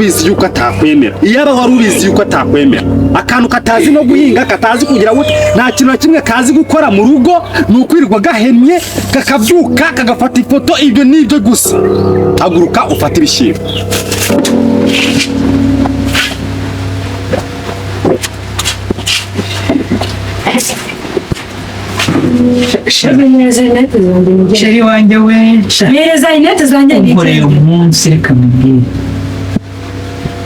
ubizi yuko atakwemera iyaba wari ubizi yuko atakwemera akantu katazi no guhinga katazi kugira ngo nta kintu na kimwe kazi gukora mu rugo nukwirirwa gahemye kakabyuka kagafata ifoto ibyo nibyo gusa haguruka ufata ibishimbo Sheri wanjye we mereza inete zanjye nkoreye umunsi reka mubwire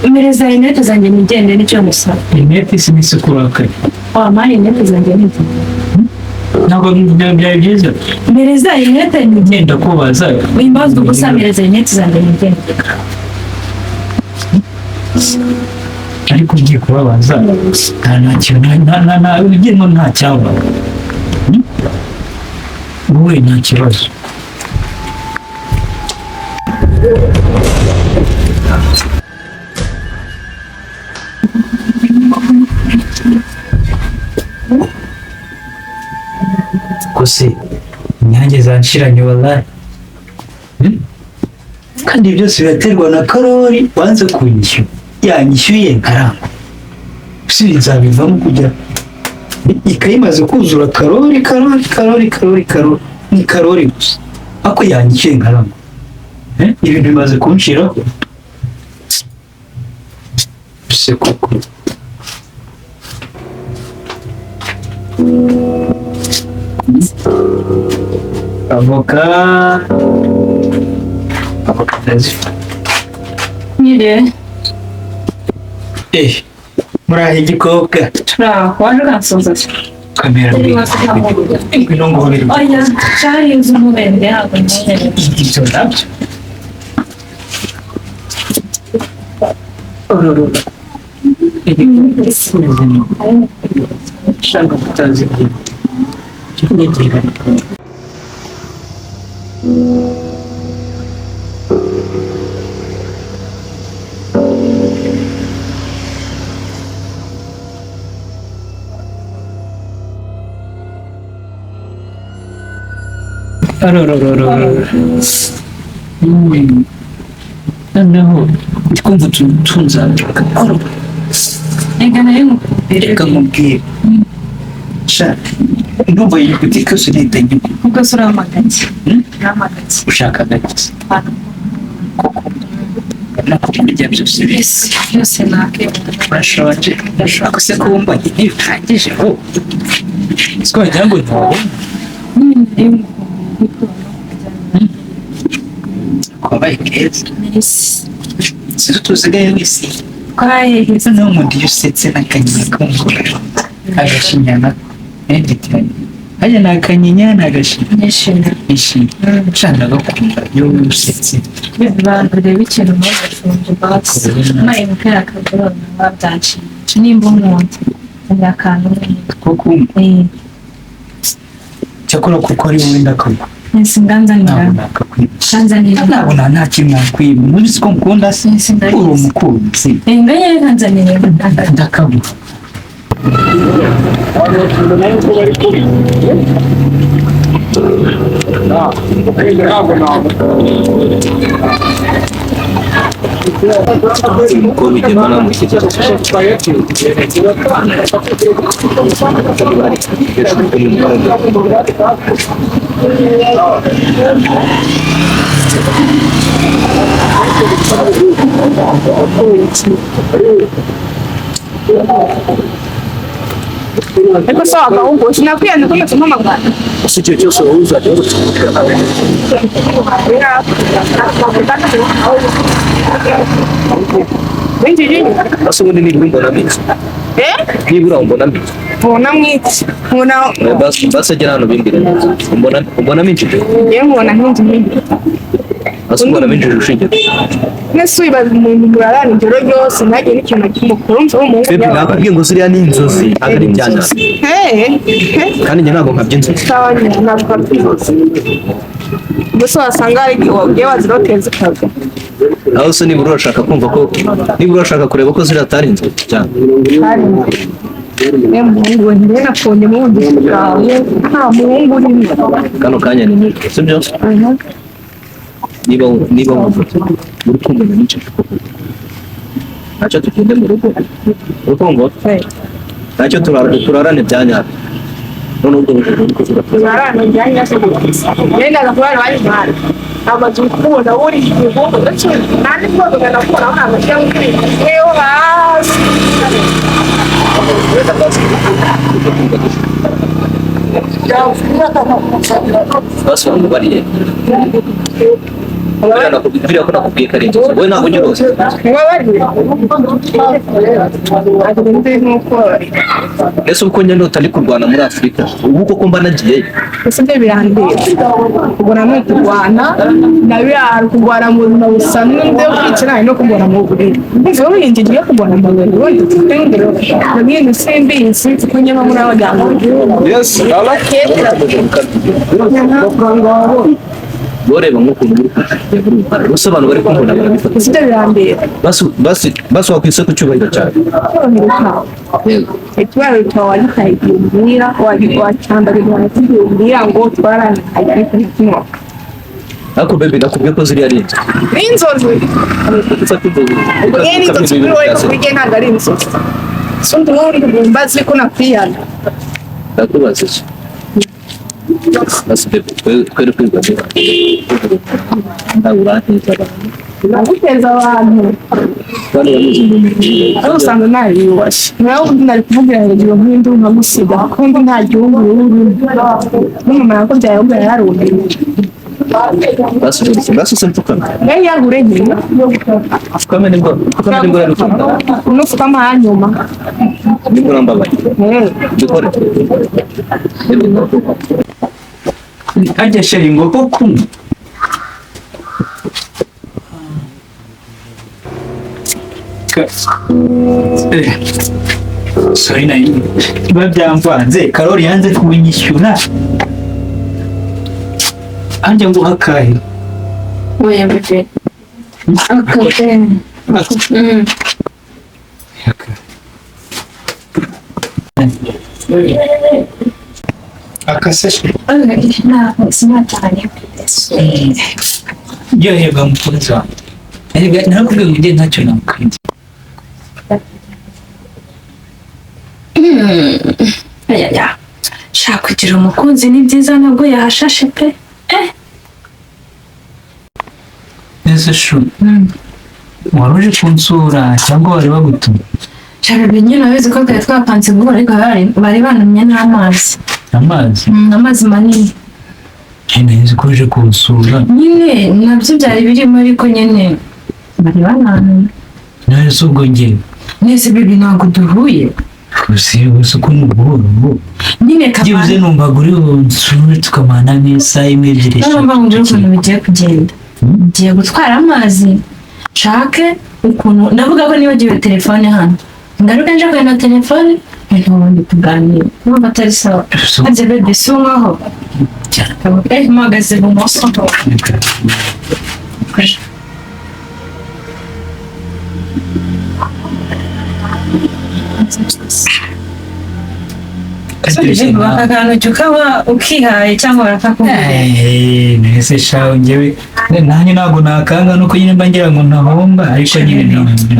mereza inete zanjye nigende nicyo musaba inete sinisukurakare wampaye inete zanjye nigende ntabwo byari byiza mereza inete ngenda kubaza wimbazwa gusa mereza inete zanjye nigende ariko ngiye kubabaza nta kintu nta cyaba wowe nta kibazo kose inyange zanshiranye wallahi kandi byose biraterwa na Karori wanze kunyishyura yanyishyuye nkaramba nzabivamo kugira ikayimaze kuzura Karori ni Karori gusa ako yanyishyuye nkaramba ibintu bimaze kunshiraho se koko avoka ndazifata nyire murahe igikobwa turaho waje kansoza kamera ngwino nguhobere oya cyari uzi umubende ntabwo nyohere ibyo nabyo shaka kutazi noneho ndikumva tunzanduka reka nkubwire sha ndumva iyi butike yose nitanye kuko sura amagaki n'amagaki ushaka gake koko nako kurya byose byose nake urashonje ndashaka se kumva ntibihagije ho siko wagira ngo kwabaye keza sinzi tuzigaye wese kwaheze no mu gihe usetse n'akanyinya k'umugore agashinyana editiranye hajya n'akanyinya n'agashinya ishimye nshaka gukunda iyo usetse abantu reba ikintu bagashonje basi nayo mukara kagorana babyanshimisha nimba umuntu akantu koko cyakora kuko ari wowe ndakoma singanzanira kanzanira nabona nta kintu nakwiba muzi ko mukunda se uri umukunzi ngaye kanzanira ndakabura Eko sawa kaungo, sinapia nikume tumama kwa usije cyose uza rero benji jini basi ubundi ni mbona mbizi nibura mbona mbizi mbona mwiti mbona basi agera hano bimbire mbona minjije ye mbona hinji mingi basi mbona minjije ushinge nesu ibaza umuntu murarana ijoro ryose ntagiye n'ikintu kimukuru mva mu bebe nakubwiye ngo ziriya ni inzozi akari byana kandi njye ntabwo nkabyinzozi gusa wasanga ari wowe waziroteza kaga aho se nibura urashaka kumva ko nibura urashaka kureba ko ziriya atari inzozi cyane muhungu njye nakunye mu bundi bwawe nta muhungu urimo kano kanya ni sibyo niba wumva uri kumenya n'icyo ntacyo tugende mu rugo urukundo ntacyo turarane byanya none ubwo uri kuvuga turarane byanya se yenda gakora bari bari amazu kubona uri igihugu ndetse nandi ko bagakora amazu yewe hasi basi bariye biriya ko nakubwiye ko ari inzozi wowe ntabwo ujya uroza ese uko njye ndota ndi kurwana muri Afurika ubu koko mba nagiyeyo ese ibyo birangiye ubona no kurwana na biriya kurwana mu buzima busanzwe ndeyo kwicana no kurwana mu buriri mbese wowe winjiye ugiye kurwana mu buriri wenda tutengere nabwiye simbizi kuko nyuma muri abajyana yes abakera boreba nk'ukuntu bose abantu bari kumbona barabifata ibyo birangiye basi wakwise ku cyubahiro cyane ikibazo cyawe gitahigirira wacyambarirwa nakigirira ngo twarane ariko ntikinywa ariko bebe nakubwiye ko ziriya ari inzozi inzozi ubwo ni inzozi kuri wowe kurya ntabwo ari inzozi sundi wowe uri kugumba azi ko nakwiyana ndakubaza iki basi bebe twere kwiga niba uranteza abantu naguteza abantu bane bamuzi aho usanga ntabiyubashye nawe ubundi nari kuvugira hejuru nk'indi nkagusiga kuko ndi nta gihugu n'umumama yakubyaye ahubwo yararumbiye basi usemfukame nayo yagure nyine fukame nibwo unufukama hanyuma nibwo nambabaye dukore ajya sheri ngo ko kumwe sorry na biba byamvanze karori yanze kubinyishyura ajya ngo hakahe oya bebe akaseshe ntabwo sinatanye ryoherwa mukunzi wawe narakubwiye ngo njye ntacyo nakwinze shaka kugira umukunzi ni byiza nabwo yahashashe pe neza shu wari uje kunsura cyangwa wari bagutumye shaka nyine abizi ko twari twapanze guhura ariko bari banumye n'amazi amazi manini nzi ko uje kunsura nyine nabyo byari birimo ariko nyine bari bananumye nawe si ubwo ngewe nese bibi ntabwo duhuye gusa uko ni uguhura ubu nyine byibuze numvaga uri bunsure tukamana nk'isaha imwe ebyiri numva ngo njye ukuntu bigiye kugenda ngiye gutwara amazi nshake ukuntu ndavuga ko nibagiwe telefone hano ngaruka nje kugenda telefone ntubundi kuganira numva atari sawa hanze bebe si nkaho mpagaze ibumoso aka kantu ukaba ukihaye cyangwa barakakubwira nese shaho ngewe nanjye ntabwo nakanga nuko nyine mba ngira ngo ntahomba ariko nyine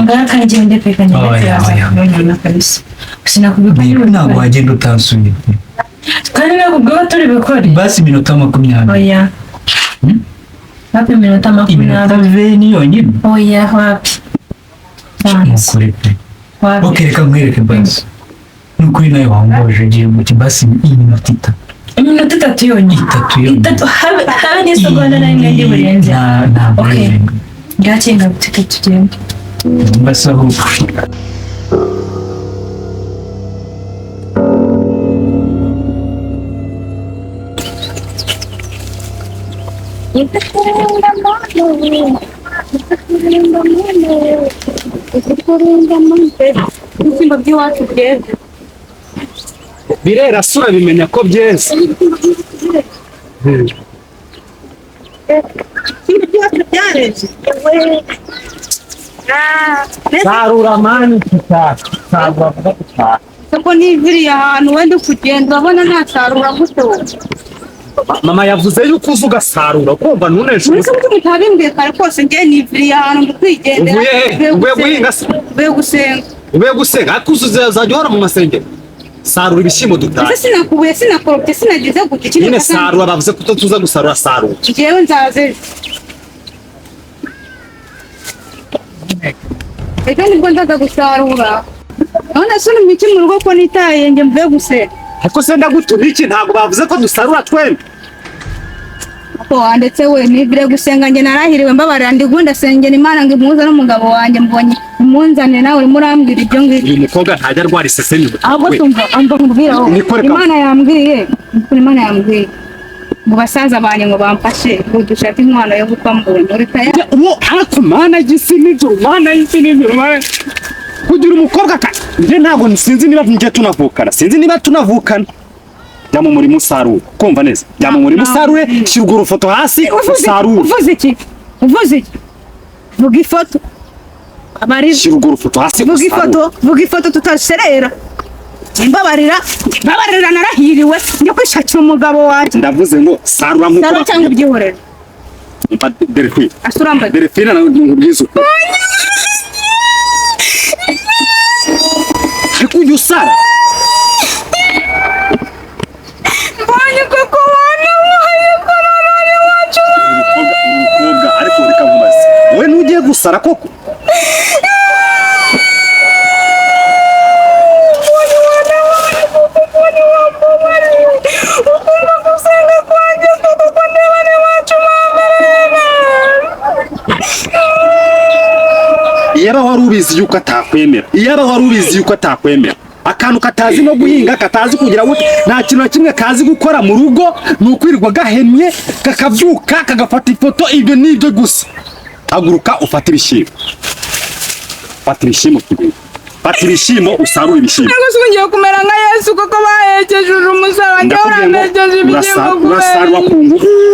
ngakangiye ndepeka nyine kabisa sinakubwira ntabwo wagenda utansuye kandi nakubwiye turi bukore basi iminota 20 oya hafi iminota 20 iminota 20 yonyine oya wapi mukore pe reka nkwereke basi nukuri nawe wambaje ngiye muti basi iminota 3 iminota 3 yonyine 3 habe n'isegonda nari ndi burenze okay ngacenga guteka tugende mbasaho ibishyimbo by'iwacu byeze birera sura bimenya ko byeze ibishyimbo by'iwacu byareze sarura mani ntabwo bavuga gutaha kuko niviriye ahantu wenda kugenda urabona ntasarura gute wowe mama yavuze yuko uza ugasarura kumva nunesha Mwese mtu mutabimbwiye kare kose ngiye niviriye ahantu ndikwigendera. uvuye guhinga se Uvuye gusenga. uvuye gusenga ariko uzajya uhora mu masengero sarura ibishyimbo dutaye Ese sinakubuye sinakorobye sinagize gute nyine sarura bavuze ko tuza gusarura sarura Njyewe nzaze. Eka nibwo ndaza gusarura. None se uri mu rugo ko nitaye nge mvuye gusenga. ariko se ndagutuma iki ntabwo bavuze ko dusarura twembi Ko wandetse we nivire gusenga nge narahiriwe mbabarira ndigunda sengera Imana ngo imuze n'umugabo wanjye mbonye imunzane nawe murambwira ibyo ngibyo. uyu mukobwa ntajya arwara isesemi Ahubwo tumva amba nkubwira aho Imana yambwiye Imana yambwiye ngo basaza banye ngo bamfashe ngo dushake inkwano yo gupfa mbonye uri tayari uwo ariko mana gisi n'ijuru mana y'isi n'ijuru mana kugira umukobwa nje ntabwo sinzi niba njye tunavukana sinzi niba tunavukana jya mu murimo usarura kumva neza jya mu murimo usarure shyira urwo rufoto hasi usarure uvuze iki vuga ifoto abari shyira urwo rufoto hasi vuga ifoto tutaserera mbabarira narahiriwe njye kwishakira umugabo wanjye ndavuze ngo sarura nk'uko saro cyangwa ibyihorera Delphine asurambaye Delphine na nkubwiza ariko uyu sara mbonye ko kubona wahaye kororari wacu umukobwa ariko reka nkubaze wowe nugiye gusara koko iyaba wari ubizi yuko atakwemera akantu katazi no guhinga katazi kugira ngo nta kintu na kimwe kazi gukora mu rugo ni ukwirirwa gahemye kakabyuka kagafata ifoto ibyo nibyo gusa haguruka ufata ibishyimbo fata ibishyimbo usarura ibishyimbo ntabwo ngiye kumera nka Yesu kuko baherekeje umusaraba njye uramejeje ibishyimbo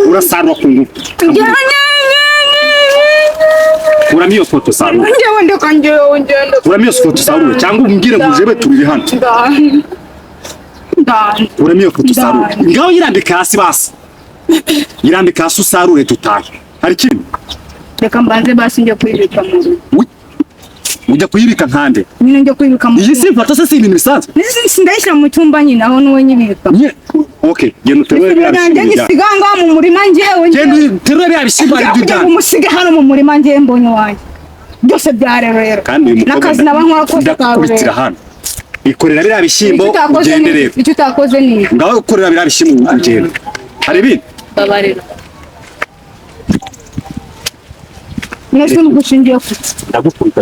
urasarura ku ngufu kuramo iyo foto sarura njyewe ndeka njyewe ngenda kuramo iyo foto sarura cyangwa umbwire ngo ujebe turi hano kuramo iyo foto sarura ngaho yirambika hasi basi yirambika hasi usarure dutahe hari ikintu reka mbanze basi njye kuyibika mu rugo ujya kuyibika nkande nyine njye kuyibika mu rugo iyi si foto se si ibintu bisanzwe ndayishyira mu cyumba nyine aho nuwe nyibika okay genda uterure bya bishyimbo ngisiga ngaho mu murima njyewe genda uterure bya bishyimbo ari byo cyane umusige hano mu murima njyewe mbonye wanjye byose byarerera kandi uyu mukobwa n'akazi naba nkora kose ndakubitira hano ikorera bya bishyimbo ugende rero icyo utakoze ni ngaho ukorera bya bishyimbo ugende hari ibindi babarira nese n'ugushingiye ku ndagukubita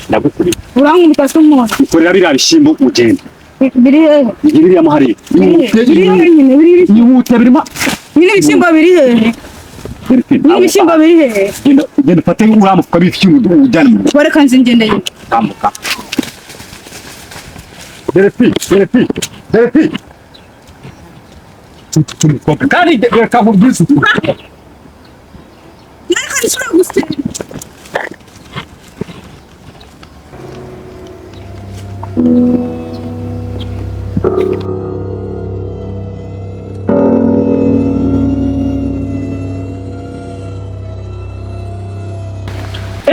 ndagukubita urankubita se umuntu ikorera bya bishyimbo ugende biri hehe biri mu hari nyihute birimo nyine ibishyimbo biri hehe n'ibishyimbo biri hehe genda ufate uramufuka b'ibishyimbo ujyane mu rugo reka nzi ngende yo tambuka Delphine kandi reka nkubwize ukuri reka nshobora gusenga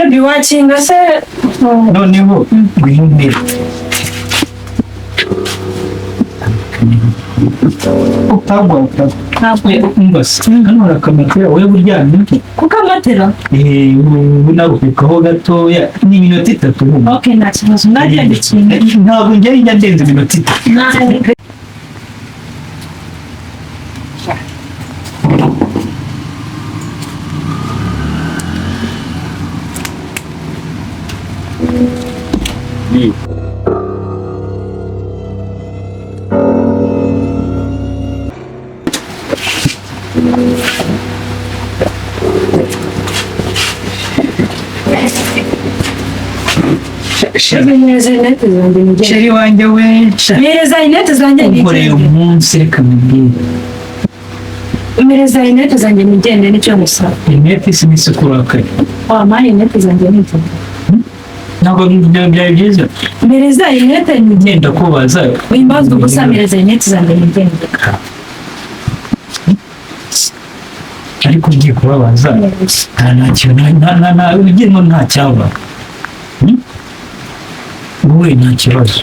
Ebi wakinga se noneho ngwino utagwa ntabwo umbase hano urakamatera wowe buryamye kuko amatera ubu nagukwikaho gatoya ni iminota 3 okay nta kibazo nagenda ikintu ntabwo njye ndenze iminota 3 Sheri wanjye we mereza inete zanjye ukoreye umunsi reka mbwira mereza inete zanjye nigende nicyo musaba inete simisi kurakari wampaye inete zanjye nigende ntabwo byari byiza mereza inete ngenda kubaza wimbazwa gusa mereza inete zanjye nigende ariko ngiye kubabaza nta kintu ugira nta cyaba wowe nta kibazo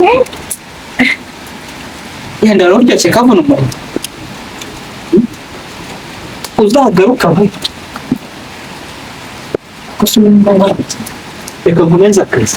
Ay. Yenda uryoshye kabona umuntu uzagaruka vuba gusa reka nkomeze akazi